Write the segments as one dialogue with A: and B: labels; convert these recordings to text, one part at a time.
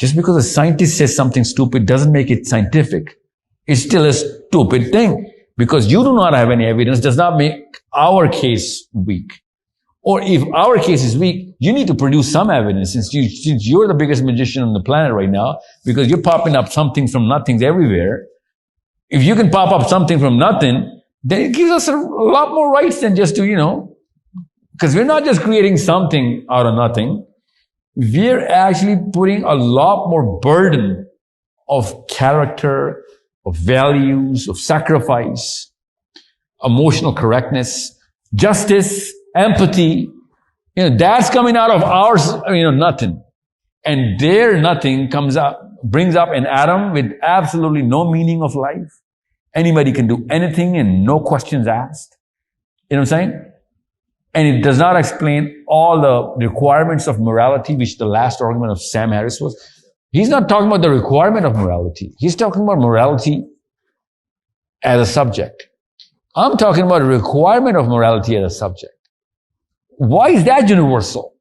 A: Just because a scientist says something stupid doesn't make it scientific. It's still a stupid thing. Because you do not have any evidence does not make our case weak. Or if our case is weak, you need to produce some evidence since you're the biggest magician on the planet right now, because you're popping up something from nothings everywhere. If you can pop up something from nothing, then it gives us a lot more rights than just to, because we're not just creating something out of nothing. We're actually putting a lot more burden of character, of values, of sacrifice, emotional correctness, justice, empathy. That's coming out of ours, nothing. And their nothing brings up an atom with absolutely no meaning of life. Anybody can do anything and no questions asked. You know what I'm saying? And it does not explain all the requirements of morality, which the last argument of Sam Harris was. He's not talking about the requirement of morality. He's talking about morality as a subject. I'm talking about a requirement of morality as a subject. Why is that universal?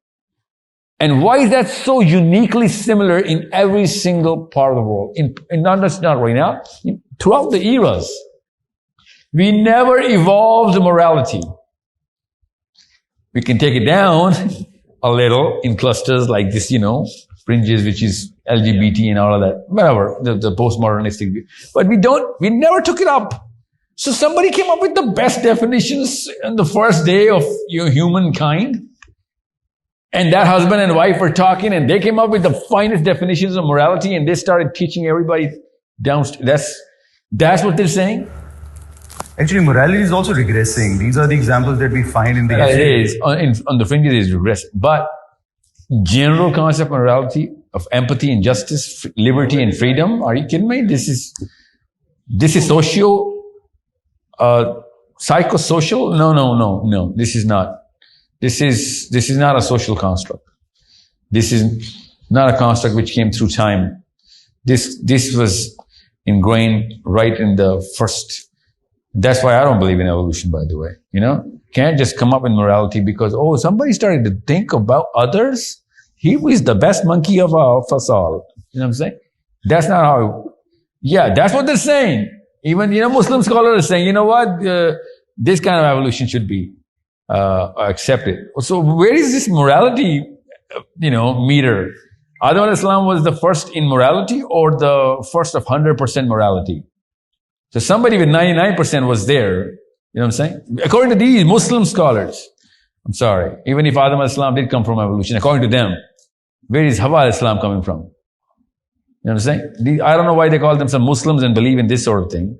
A: And why is that so uniquely similar in every single part of the world? Not right now, throughout the eras. We never evolved morality. We can take it down a little in clusters like this, fringes, which is LGBT and all of that, whatever, the postmodernistic view. But we never took it up. So somebody came up with the best definitions on the first day of humankind. And that husband and wife were talking and they came up with the finest definitions of morality and they started teaching everybody downstairs. That's what they're saying.
B: Actually, morality is also regressing. These are the examples that we find in the
A: history. It is. On the fringes, it is regressing. But general concept of morality, of empathy and justice, liberty and freedom, are you kidding me? This is psychosocial? No. This is not. This is not a social construct. This is not a construct which came through time. This was ingrained right in the first. That's why I don't believe in evolution, by the way. Can't just come up with morality because, somebody started to think about others. He was the best monkey of us all. You know what I'm saying? That's not how, that's what they're saying. Even, Muslim scholars are saying, you know what? This kind of evolution should be, accepted. So where is this morality, meter? Adam alayhi salam was the first in morality or the first of 100% morality? So somebody with 99% was there. You know what I'm saying? According to these Muslim scholars, I'm sorry, even if Adam alayhi salam did come from evolution, according to them, where is Hawa alayhi salam coming from? You know what I'm saying? I don't know why they call themselves Muslims and believe in this sort of thing.